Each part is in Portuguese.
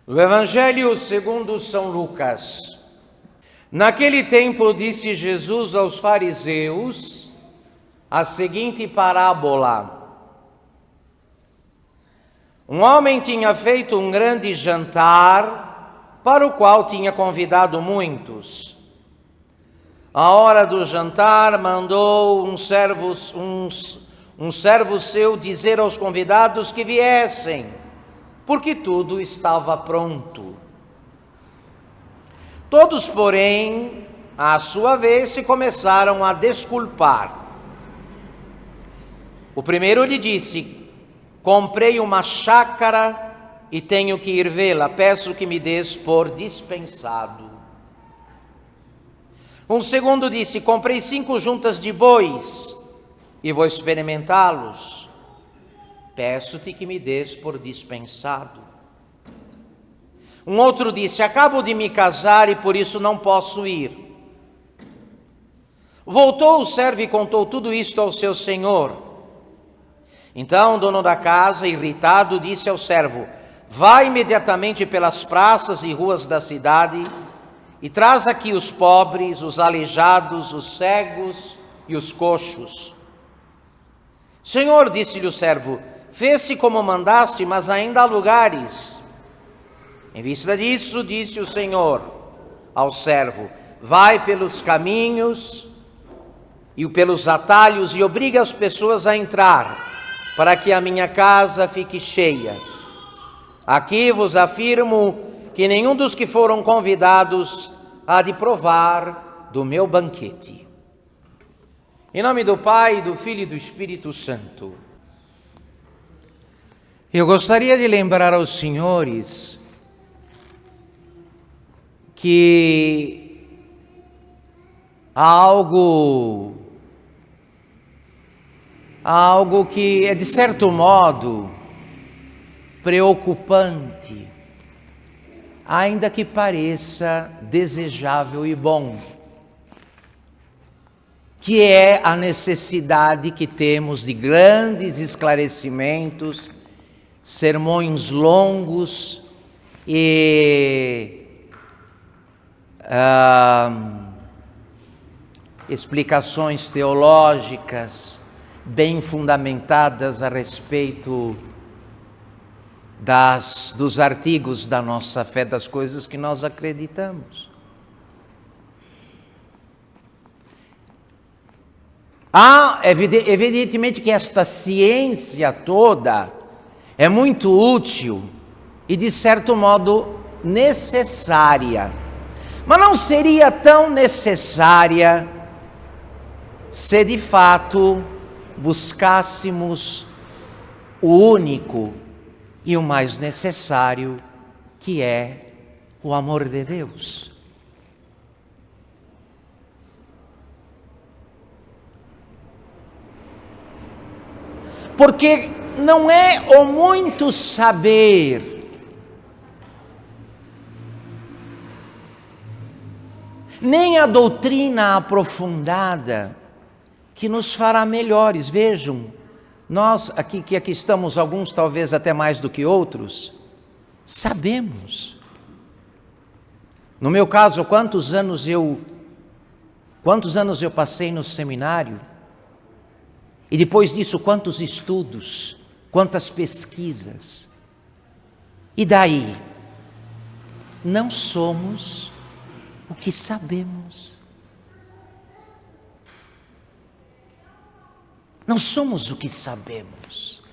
Do Evangelho segundo São Lucas. Naquele tempo disse Jesus aos fariseus a seguinte parábola. Um homem tinha feito um grande jantar, para o qual tinha convidado muitos. À hora do jantar, mandou um servo seu dizer aos convidados que viessem, porque tudo estava pronto. Todos, porém, à sua vez, se começaram a desculpar. O primeiro lhe disse: comprei uma chácara e tenho que ir vê-la, peço que me des por dispensado. Um segundo disse: comprei 5 juntas de bois e vou experimentá-los, peço-te que me des por dispensado. Um outro disse: acabo de me casar e por isso não posso ir. Voltou o servo e contou tudo isto ao seu senhor. Então o dono da casa, irritado, disse ao servo: vai imediatamente pelas praças e ruas da cidade e traz aqui os pobres, os aleijados, os cegos e os coxos. Senhor, disse-lhe o servo, fez-se como mandaste, mas ainda há lugares. Em vista disso, disse o Senhor ao servo: vai pelos caminhos e pelos atalhos e obriga as pessoas a entrar, para que a minha casa fique cheia. Aqui vos afirmo que nenhum dos que foram convidados há de provar do meu banquete. Em nome do Pai, do Filho e do Espírito Santo. Eu gostaria de lembrar aos senhores que há algo que é, de certo modo, preocupante, ainda que pareça desejável e bom, que é a necessidade que temos de grandes esclarecimentos, sermões longos e explicações teológicas bem fundamentadas a respeito dos artigos da nossa fé, das coisas que nós acreditamos. Evidentemente que esta ciência toda é muito útil e, de certo modo, necessária. Mas não seria tão necessária se, de fato, buscássemos o único e o mais necessário, que é o amor de Deus. Porque não é o muito saber, nem a doutrina aprofundada que nos fará melhores. Vejam, nós que aqui estamos, alguns talvez até mais do que outros, sabemos. No meu caso, quantos anos eu passei no seminário, e depois disso quantos estudos, quantas pesquisas. E daí? Não somos o que sabemos. Não somos o que sabemos.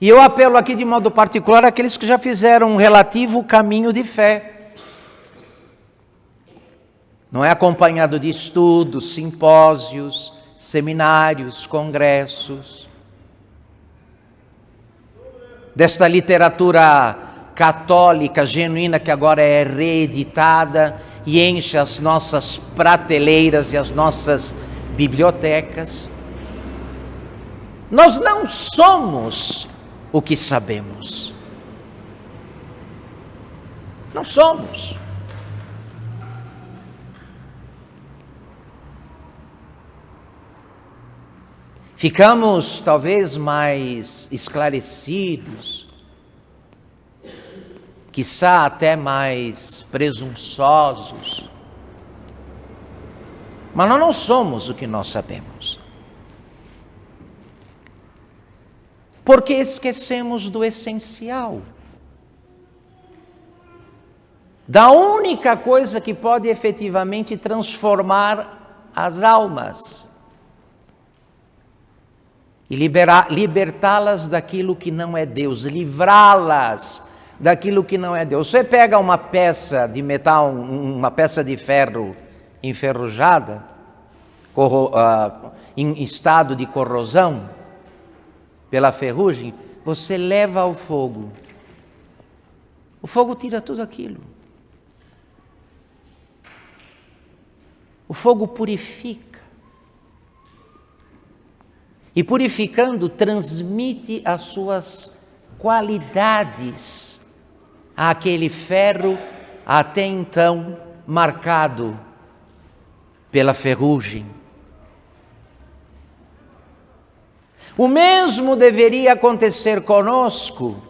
E eu apelo aqui de modo particular àqueles que já fizeram um relativo caminho de fé. Não é acompanhado de estudos, simpósios, seminários, congressos, desta literatura católica genuína que agora é reeditada e enche as nossas prateleiras e as nossas bibliotecas. Nós não somos o que sabemos. Não somos. ficamos talvez mais esclarecidos, quiçá até mais presunçosos, mas nós não somos o que nós sabemos. Porque esquecemos do essencial. Da única coisa que pode efetivamente transformar as almas e libertá-las daquilo que não é Deus, livrá-las daquilo que não é Deus. Você pega uma peça de metal, uma peça de ferro enferrujada, em estado de corrosão pela ferrugem, você leva ao fogo. O fogo tira tudo aquilo. O fogo purifica. E purificando, transmite as suas qualidades àquele ferro até então marcado pela ferrugem. O mesmo deveria acontecer conosco,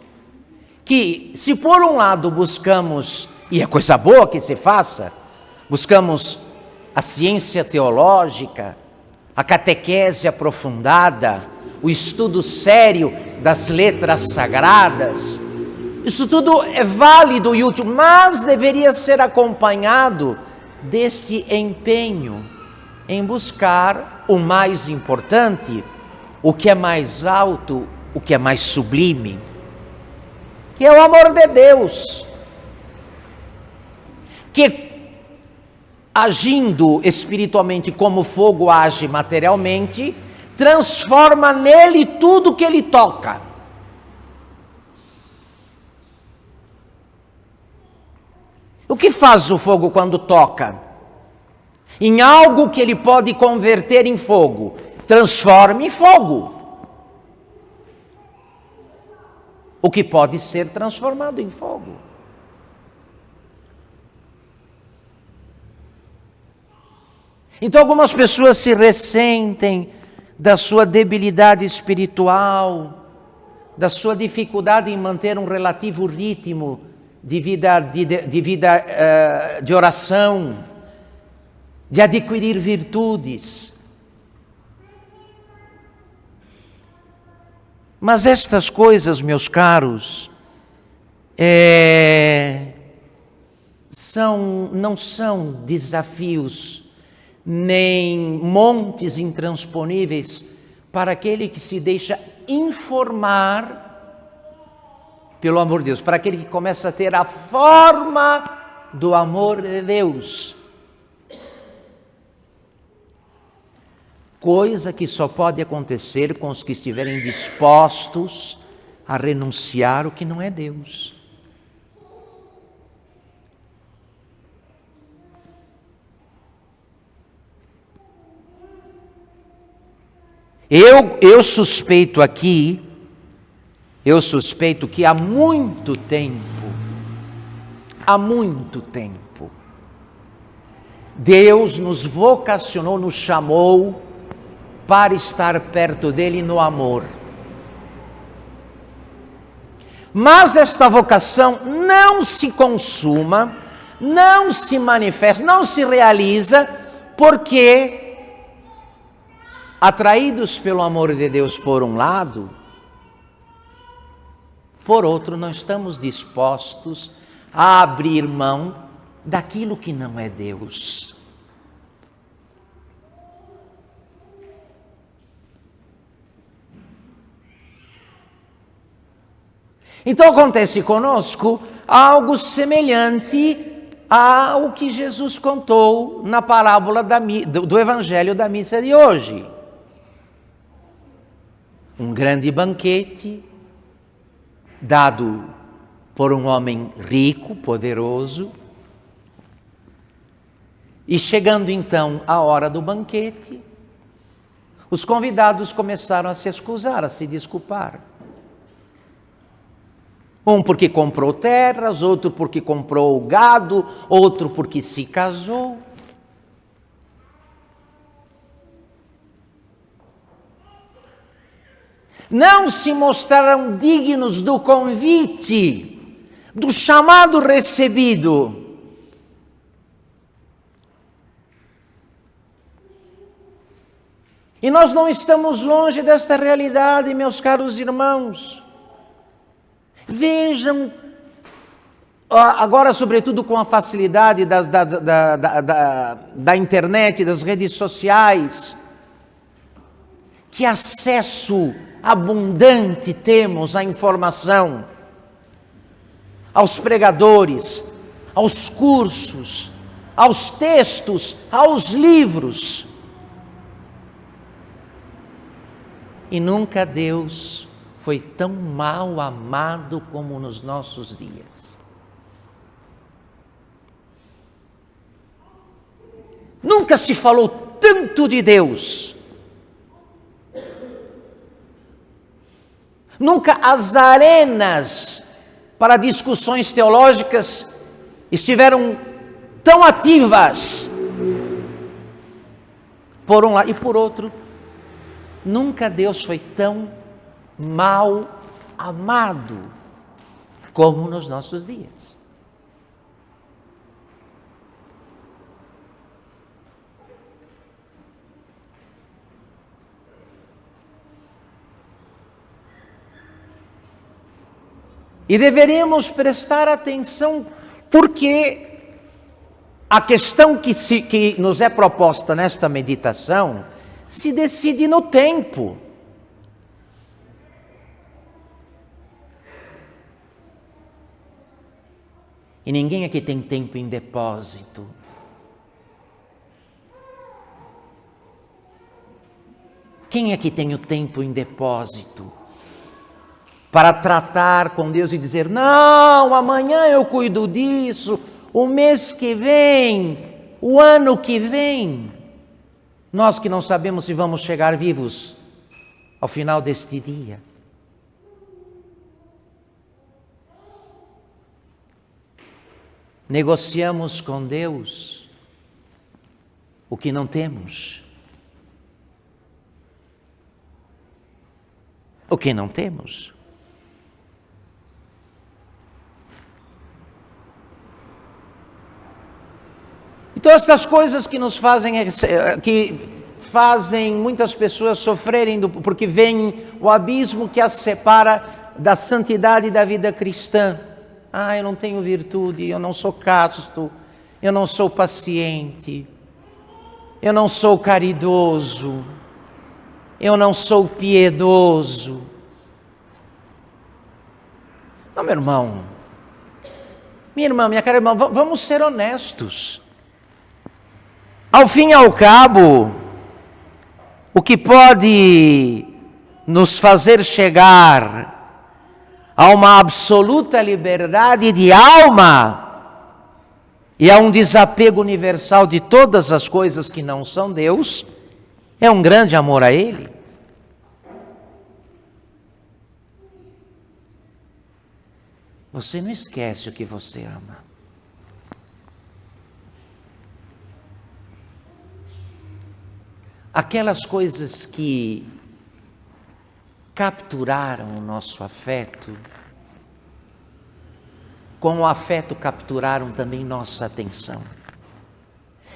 que se por um lado buscamos, e é coisa boa que se faça, buscamos a ciência teológica, a catequese aprofundada, o estudo sério das letras sagradas, isso tudo é válido e útil, mas deveria ser acompanhado desse empenho em buscar o mais importante, o que é mais alto, o que é mais sublime, que é o amor de Deus, que agindo espiritualmente como fogo age materialmente, transforma nele tudo que ele toca. O que faz o fogo quando toca? Em algo que ele pode converter em fogo, transforma em fogo. O que pode ser transformado em fogo. Então algumas pessoas se ressentem da sua debilidade espiritual, da sua dificuldade em manter um relativo ritmo de vida de oração, de adquirir virtudes. Mas estas coisas, meus caros, não são desafios nem montes intransponíveis para aquele que se deixa informar pelo amor de Deus, para aquele que começa a ter a forma do amor de Deus. Coisa que só pode acontecer com os que estiverem dispostos a renunciar o que não é Deus. Eu suspeito que há muito tempo, Deus nos vocacionou, nos chamou para estar perto dele no amor. Mas esta vocação não se consuma, não se manifesta, não se realiza, porque atraídos pelo amor de Deus por um lado, por outro não estamos dispostos a abrir mão daquilo que não é Deus. Então acontece conosco algo semelhante ao que Jesus contou na parábola do Evangelho da missa de hoje. Um grande banquete dado por um homem rico, poderoso, e chegando então a hora do banquete, os convidados começaram a se excusar, a se desculpar. Um porque comprou terras, outro porque comprou gado, outro porque se casou. não se mostraram dignos do convite, do chamado recebido. E nós não estamos longe desta realidade, meus caros irmãos. Vejam, agora sobretudo com a facilidade da internet, das redes sociais, que acesso abundante temos à informação, aos pregadores, aos cursos, aos textos, aos livros. E nunca Deus foi tão mal amado como nos nossos dias. Nunca se falou tanto de Deus. Nunca as arenas para discussões teológicas estiveram tão ativas. Por um lado e por outro, nunca Deus foi tão mal amado como nos nossos dias. E deveríamos prestar atenção, porque a questão que nos é proposta nesta meditação se decide no tempo. E ninguém aqui tem tempo em depósito. Quem aqui tem o tempo em depósito para tratar com Deus e dizer: não, amanhã eu cuido disso, o mês que vem, o ano que vem? Nós que não sabemos se vamos chegar vivos ao final deste dia. Negociamos com Deus o que não temos. O que não temos. Então, estas coisas que nos fazem, que fazem muitas pessoas sofrerem, porque vem o abismo que as separa da santidade da vida cristã. Ah, eu não tenho virtude, eu não sou casto, eu não sou paciente, eu não sou caridoso, eu não sou piedoso. Não, meu irmão, minha irmã, minha cara irmã, vamos ser honestos. Ao fim e ao cabo, o que pode nos fazer chegar a uma absoluta liberdade de alma e a um desapego universal de todas as coisas que não são Deus, é um grande amor a Ele. Você não esquece o que você ama. Aquelas coisas que capturaram o nosso afeto, com o afeto capturaram também nossa atenção.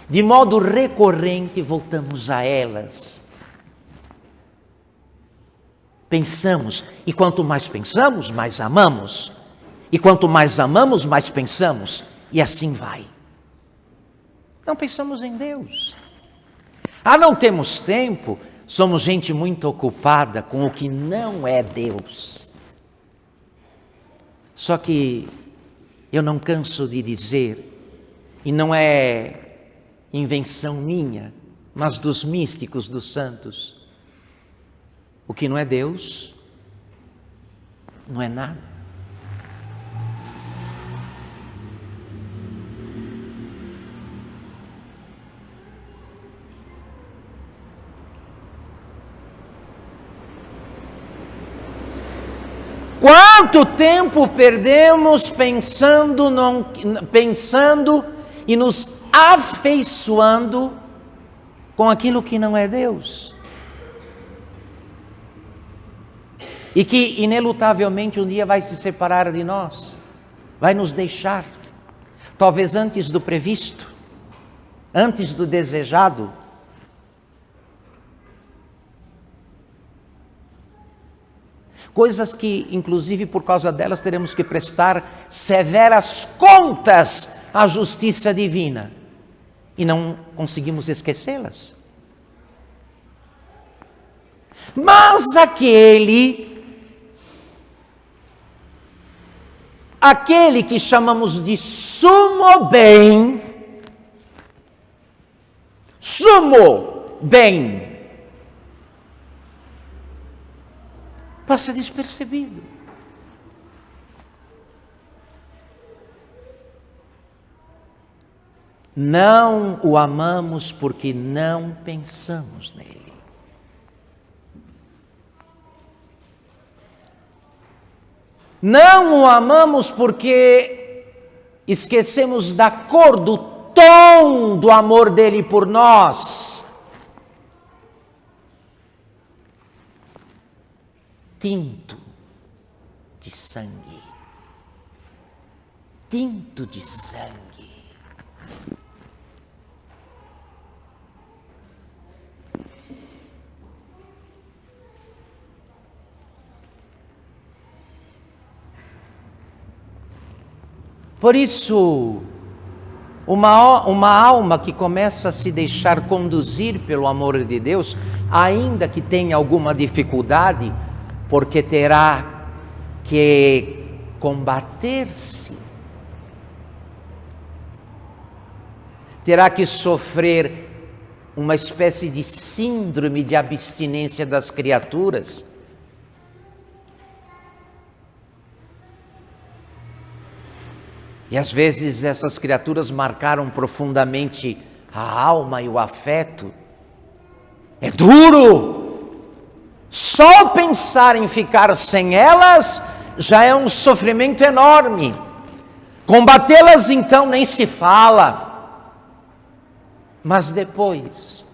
De modo recorrente voltamos a elas. Pensamos, e quanto mais pensamos, mais amamos. E quanto mais amamos, mais pensamos. E assim vai. Não pensamos em Deus. Ah, não temos tempo, somos gente muito ocupada com o que não é Deus. Só que eu não canso de dizer, e não é invenção minha, mas dos místicos, dos santos, o que não é Deus, não é nada. Quanto tempo perdemos pensando e nos afeiçoando com aquilo que não é Deus? e que inelutavelmente um dia vai se separar de nós, vai nos deixar, talvez antes do previsto, antes do desejado. Coisas que, inclusive, por causa delas, teremos que prestar severas contas à justiça divina. E não conseguimos esquecê-las. Mas aquele que chamamos de sumo bem, passa despercebido. Não o amamos porque não pensamos nele. Não o amamos porque esquecemos da cor, do tom do amor dele por nós. Tinto de sangue. Tinto de sangue. Por isso, uma alma que começa a se deixar conduzir pelo amor de Deus, ainda que tenha alguma dificuldade, porque terá que combater-se, terá que sofrer uma espécie de síndrome de abstinência das criaturas. E às vezes essas criaturas marcaram profundamente a alma e o afeto. É duro! Só pensar em ficar sem elas já é um sofrimento enorme. Combatê-las então nem se fala. Mas depois,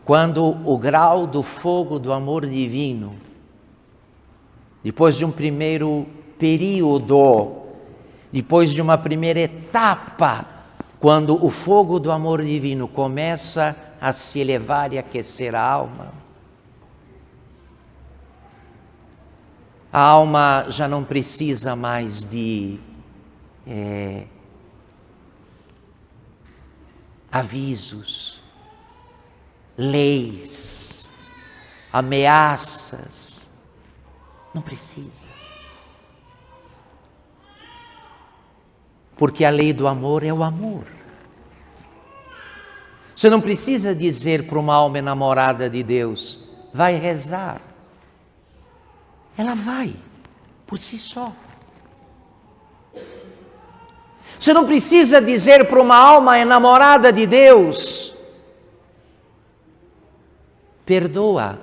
quando o grau do fogo do amor divino, depois de um primeiro período, depois de uma primeira etapa, quando o fogo do amor divino começa a se elevar e aquecer a alma já não precisa mais de avisos, leis, ameaças, não precisa. Porque a lei do amor é o amor. Você não precisa dizer para uma alma enamorada de Deus, vai rezar. Ela vai, por si só. Você não precisa dizer para uma alma enamorada de Deus, perdoa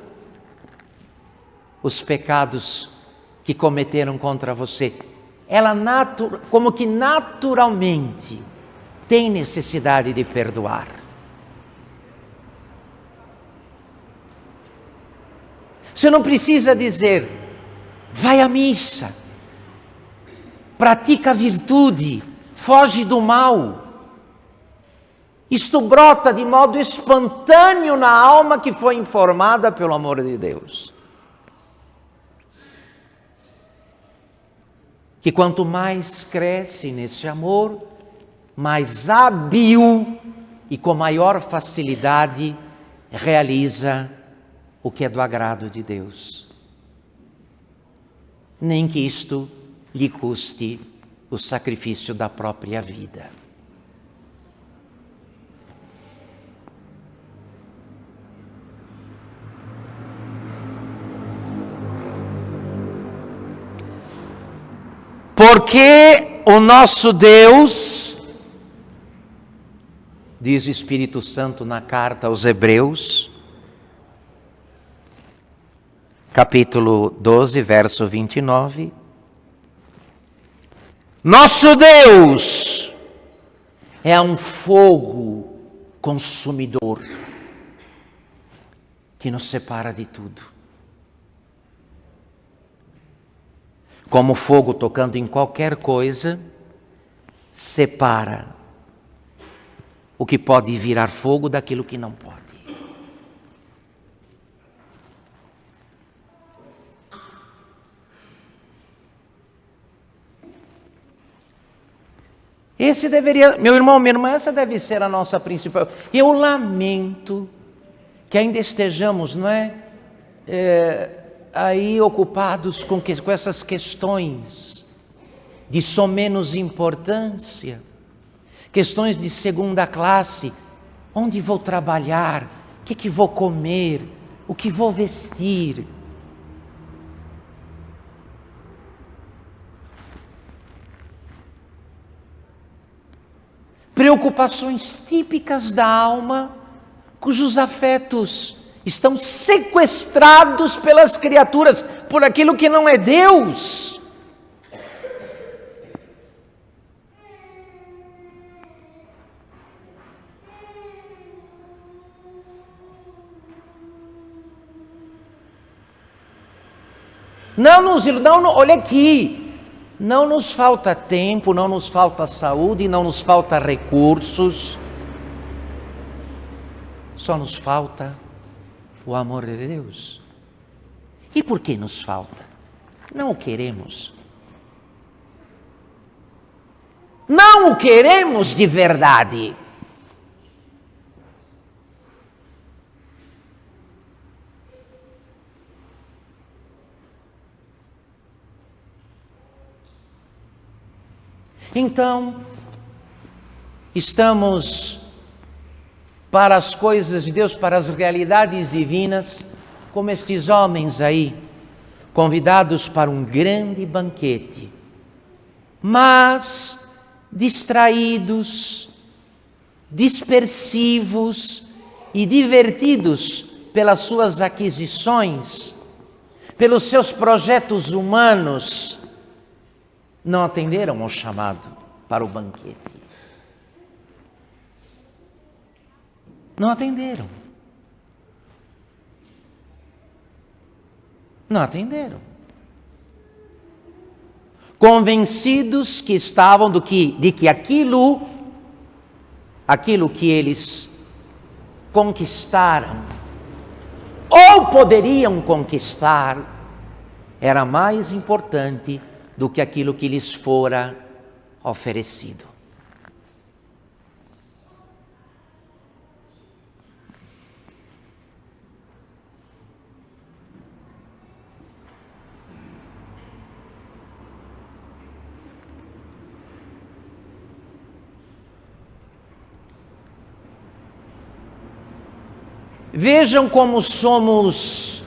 os pecados que cometeram contra você. Ela como que naturalmente tem necessidade de perdoar. Você não precisa dizer, vai à missa, pratica a virtude, foge do mal. Isto brota de modo espontâneo na alma que foi informada pelo amor de Deus. Que quanto mais cresce nesse amor, mais hábil e com maior facilidade realiza o que é do agrado de Deus. Nem que isto lhe custe o sacrifício da própria vida. Porque o nosso Deus, diz o Espírito Santo na carta aos Hebreus, capítulo 12, verso 29, nosso Deus é um fogo consumidor que nos separa de tudo. como fogo tocando em qualquer coisa, separa o que pode virar fogo daquilo que não pode. Esse deveria, meu irmão, minha irmã, essa deve ser a nossa principal. Eu lamento que ainda estejamos, não é, aí ocupados com essas questões de somenos importância, questões de segunda classe, onde vou trabalhar, o que vou comer, o que vou vestir. Preocupações típicas da alma, cujos afetos estão sequestrados pelas criaturas, por aquilo que não é Deus. Olha aqui. Não nos falta tempo, não nos falta saúde, não nos falta recursos. Só nos falta o amor de Deus. E por que nos falta? Não o queremos. Não o queremos de verdade. Então, estamos para as coisas de Deus, para as realidades divinas, como estes homens aí, convidados para um grande banquete, mas distraídos, dispersivos e divertidos pelas suas aquisições, pelos seus projetos humanos, não atenderam ao chamado para o banquete. Não atenderam. Não atenderam. Convencidos que estavam de que aquilo que eles conquistaram ou poderiam conquistar era mais importante do que aquilo que lhes fora oferecido. Vejam como somos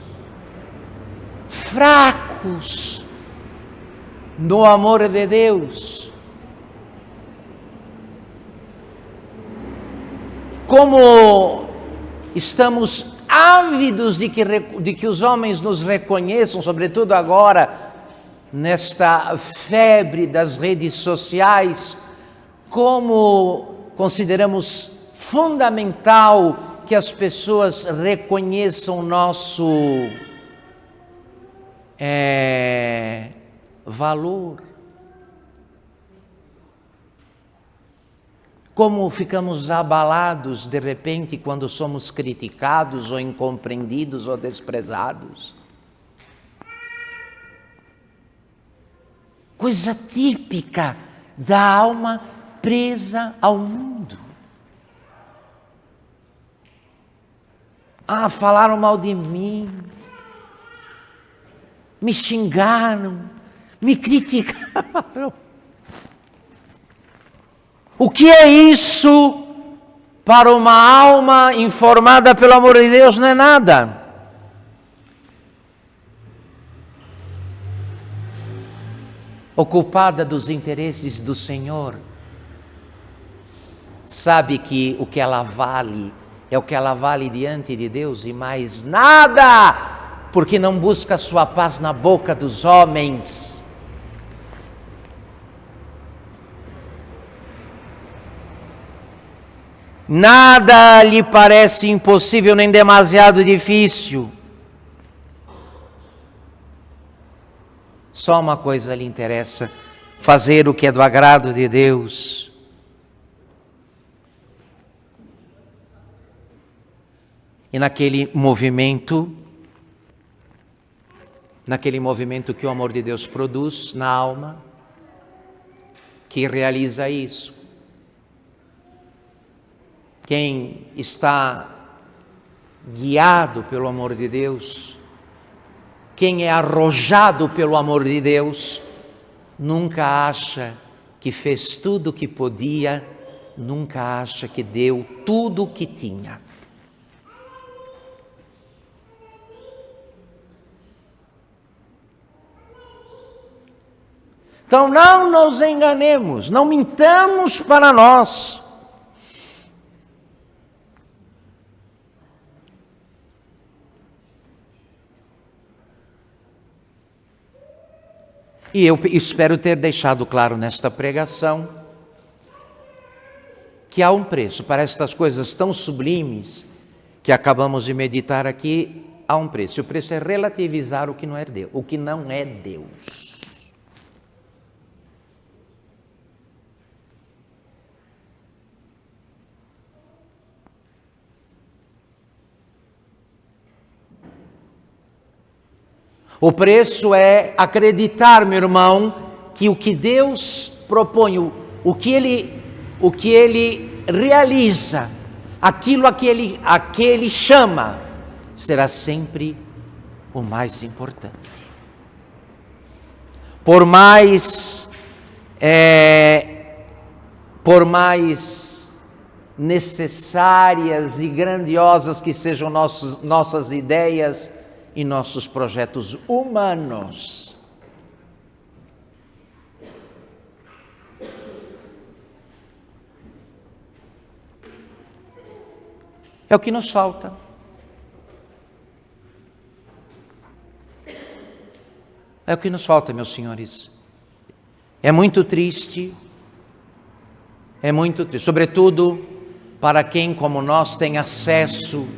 fracos no amor de Deus. Como estamos ávidos de que os homens nos reconheçam, sobretudo agora, nesta febre das redes sociais, como consideramos fundamental que as pessoas reconheçam o nosso valor. Como ficamos abalados de repente quando somos criticados ou incompreendidos ou desprezados. Coisa típica da alma presa ao mundo. Ah, falaram mal de mim, me xingaram, me criticaram. O que é isso para uma alma informada pelo amor de Deus? Não é nada. Ocupada dos interesses do Senhor, sabe que o que ela vale é o que ela vale diante de Deus e mais nada, porque não busca a sua paz na boca dos homens. Nada lhe parece impossível nem demasiado difícil. Só uma coisa lhe interessa: fazer o que é do agrado de Deus. E naquele movimento que o amor de Deus produz na alma, que realiza isso. Quem está guiado pelo amor de Deus, quem é arrojado pelo amor de Deus, nunca acha que fez tudo o que podia, nunca acha que deu tudo o que tinha. Então não nos enganemos, não mintamos para nós. E eu espero ter deixado claro nesta pregação que há um preço para estas coisas tão sublimes que acabamos de meditar aqui. Há um preço. O preço é relativizar o que não é Deus, o que não é Deus. O preço é acreditar, meu irmão, que o que Deus propõe, o que Ele realiza, aquilo a que Ele chama, será sempre o mais importante. Por mais necessárias e grandiosas que sejam nossas ideias e nossos projetos humanos, é o que nos falta. É o que nos falta, meus senhores. É muito triste, sobretudo para quem, como nós, tem acesso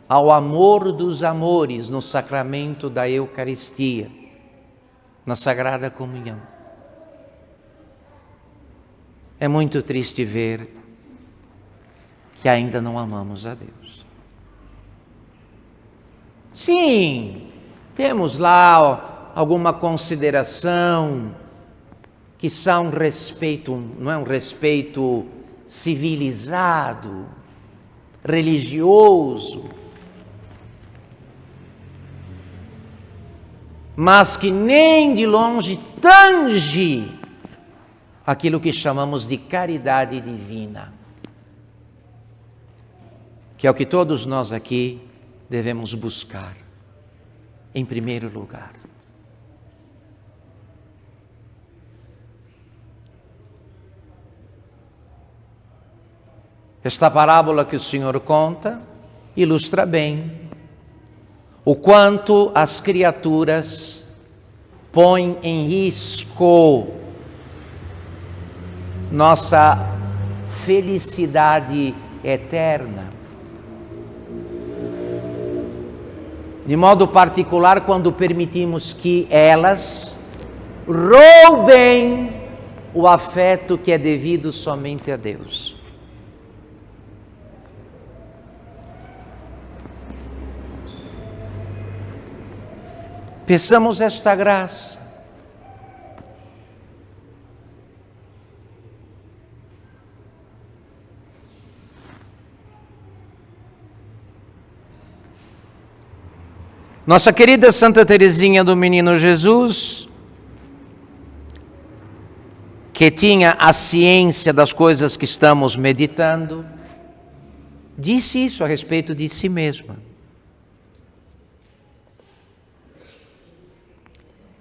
ao amor dos amores no sacramento da Eucaristia, na Sagrada Comunhão. É muito triste ver que ainda não amamos a Deus. Sim, temos lá alguma consideração, que são um respeito, não é um respeito civilizado, religioso, mas que nem de longe tange aquilo que chamamos de caridade divina, que é o que todos nós aqui devemos buscar, em primeiro lugar. Esta parábola que o Senhor conta ilustra bem o quanto as criaturas põem em risco nossa felicidade eterna. De modo particular, quando permitimos que elas roubem o afeto que é devido somente a Deus. Peçamos esta graça. Nossa querida Santa Teresinha do Menino Jesus, que tinha a ciência das coisas que estamos meditando, disse isso a respeito de si mesma.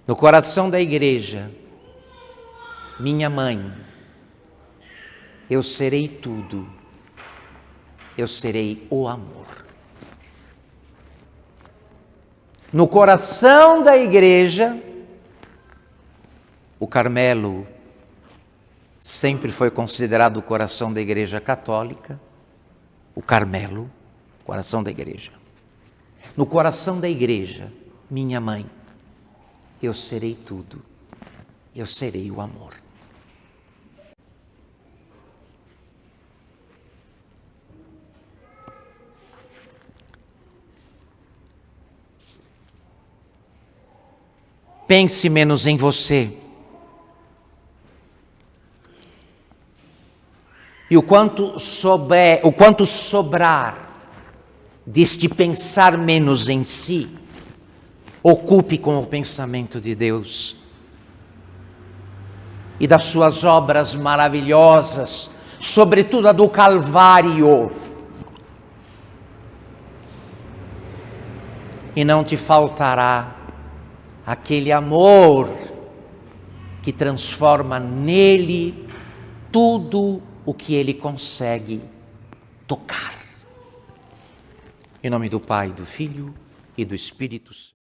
No coração da igreja, minha mãe, eu serei tudo, eu serei o amor. No coração da igreja, o Carmelo sempre foi considerado o coração da igreja católica, o Carmelo, coração da igreja. No coração da igreja, minha mãe, eu serei tudo. Eu serei o amor. Pense menos em você. E o quanto sobrar deste pensar menos em si, ocupe com o pensamento de Deus e das suas obras maravilhosas, sobretudo a do Calvário. E não te faltará aquele amor que transforma nele tudo o que ele consegue tocar. Em nome do Pai, do Filho e do Espírito Santo.